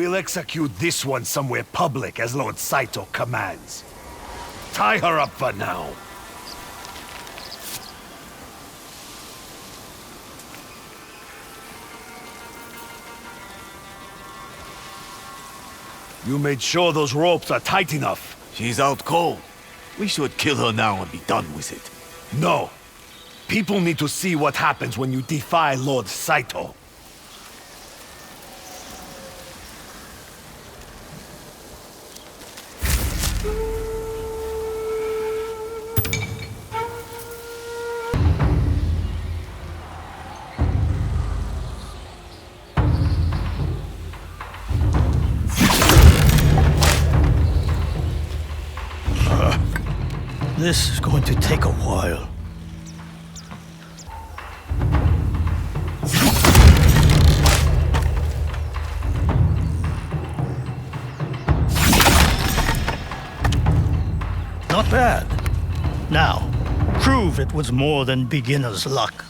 We'll execute this one somewhere public as Lord Saito commands. Tie her up for now. You made sure those ropes are tight enough. She's out cold. We should kill her now and be done with it. No. People need to see what happens when you defy Lord Saito. This is going to take a while. Not bad. Now, prove it was more than beginner's luck.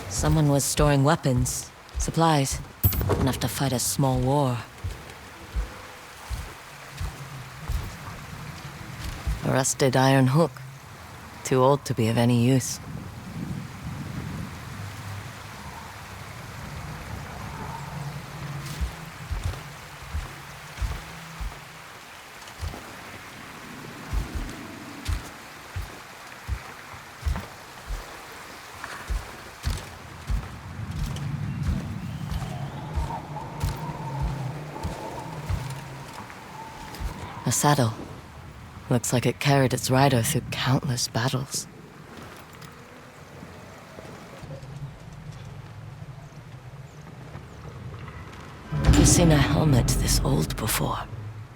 Someone was storing weapons, supplies, enough to fight a small war. A rusted iron hook, too old to be of any use. A saddle. Looks like it carried its rider through countless battles. Never seen a helmet this old before.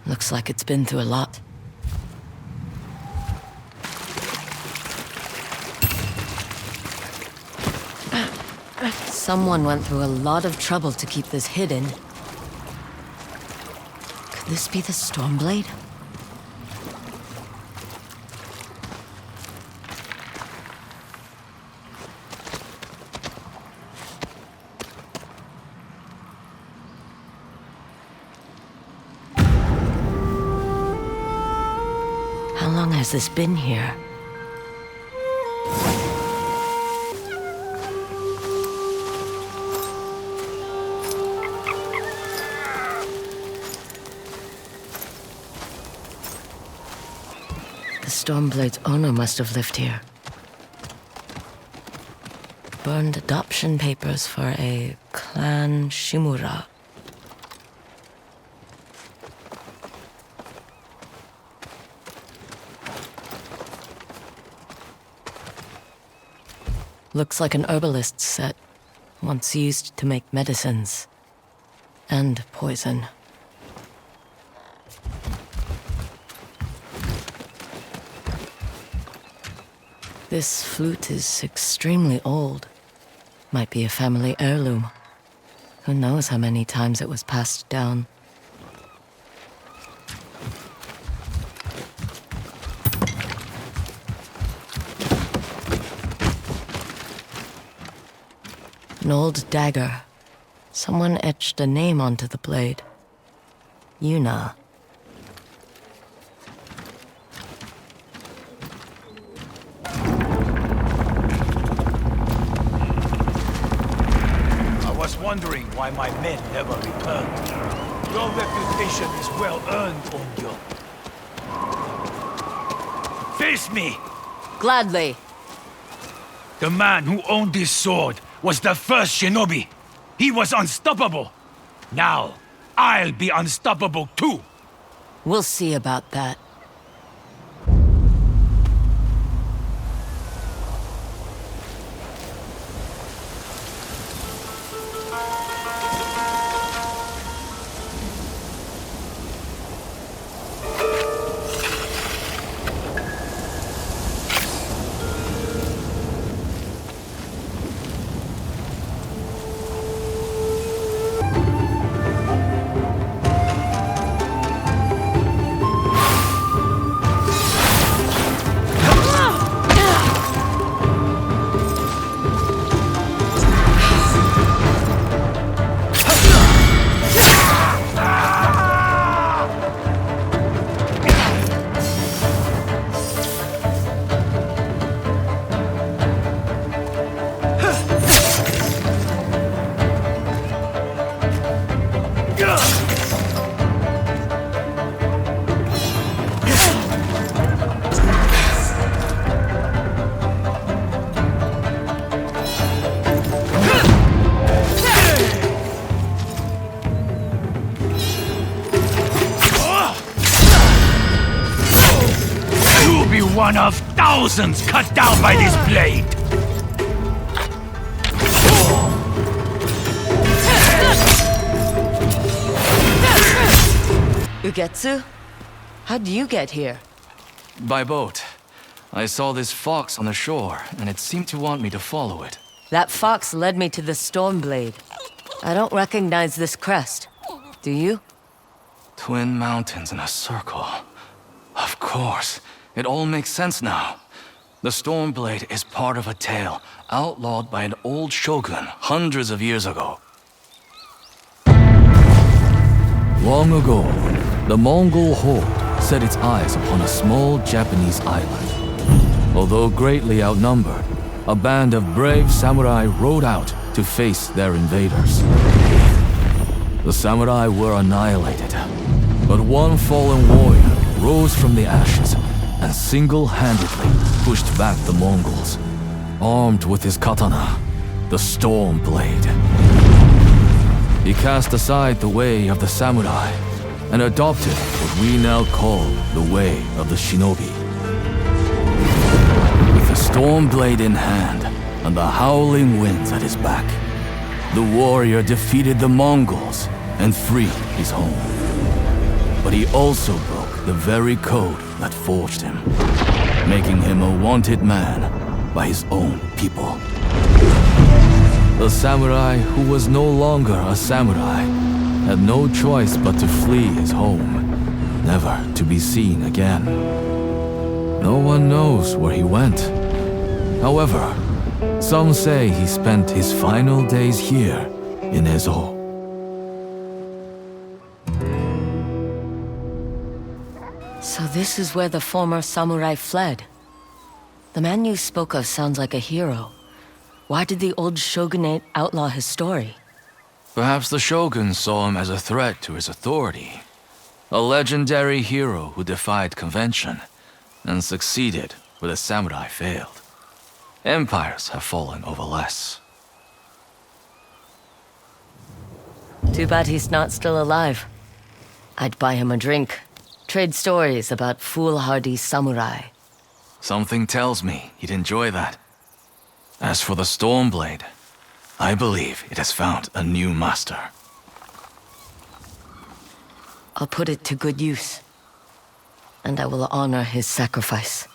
Looks like it's been through a lot. Someone went through a lot of trouble to keep this hidden. Could this be the Stormblade? How long has this been here? The Stormblade's owner must have lived here. Burned adoption papers for a clan Shimura. Looks like an herbalist's set, once used to make medicines and poison. This flute is extremely old. Might be a family heirloom. Who knows how many times it was passed down. An old dagger. Someone etched a name onto the blade. Yuna. I was wondering why my men never returned. Your reputation is well earned, Ongyo. Face me! Gladly. The man who owned this sword was the first shinobi. He was unstoppable. Now, I'll be unstoppable too. We'll see about that. One of thousands cut down by this blade! Ugetsu? How'd you get here? By boat. I saw this fox on the shore, and it seemed to want me to follow it. That fox led me to the Stormblade. I don't recognize this crest. Do you? Twin mountains in a circle. Of course. It all makes sense now. The Stormblade is part of a tale outlawed by an old shogun hundreds of years ago. Long ago, the Mongol horde set its eyes upon a small Japanese island. Although greatly outnumbered, a band of brave samurai rode out to face their invaders. The samurai were annihilated, but one fallen warrior rose from the ashes and single-handedly pushed back the Mongols, armed with his katana, the Stormblade. He cast aside the way of the samurai and adopted what we now call the way of the shinobi. With the Stormblade in hand and the howling winds at his back, the warrior defeated the Mongols and freed his home. But he also broke the very code that forged him, making him a wanted man by his own people. The samurai who was no longer a samurai had no choice but to flee his home, never to be seen again. No one knows where he went. However, some say he spent his final days here in Ezo. So this is where the former samurai fled. The man you spoke of sounds like a hero. Why did the old shogunate outlaw his story? Perhaps the shogun saw him as a threat to his authority. A legendary hero who defied convention and succeeded where the samurai failed. Empires have fallen over less. Too bad he's not still alive. I'd buy him a drink. Trade stories about foolhardy samurai. Something tells me he'd enjoy that. As for the Stormblade, I believe it has found a new master. I'll put it to good use. And I will honor his sacrifice.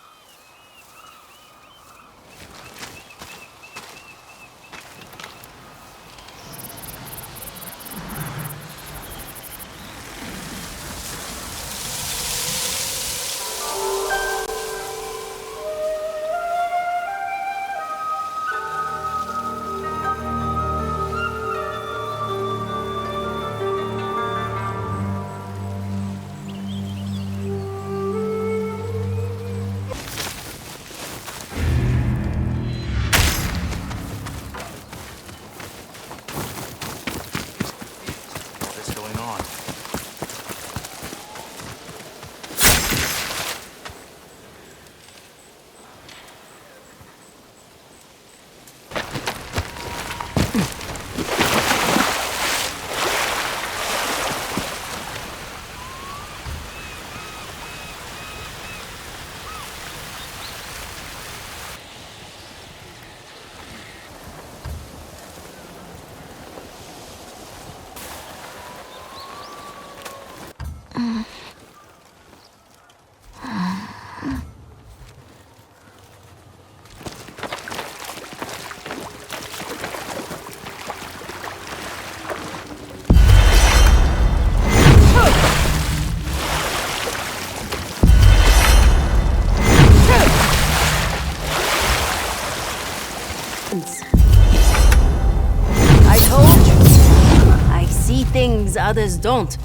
hands. I told you. I see things others don't.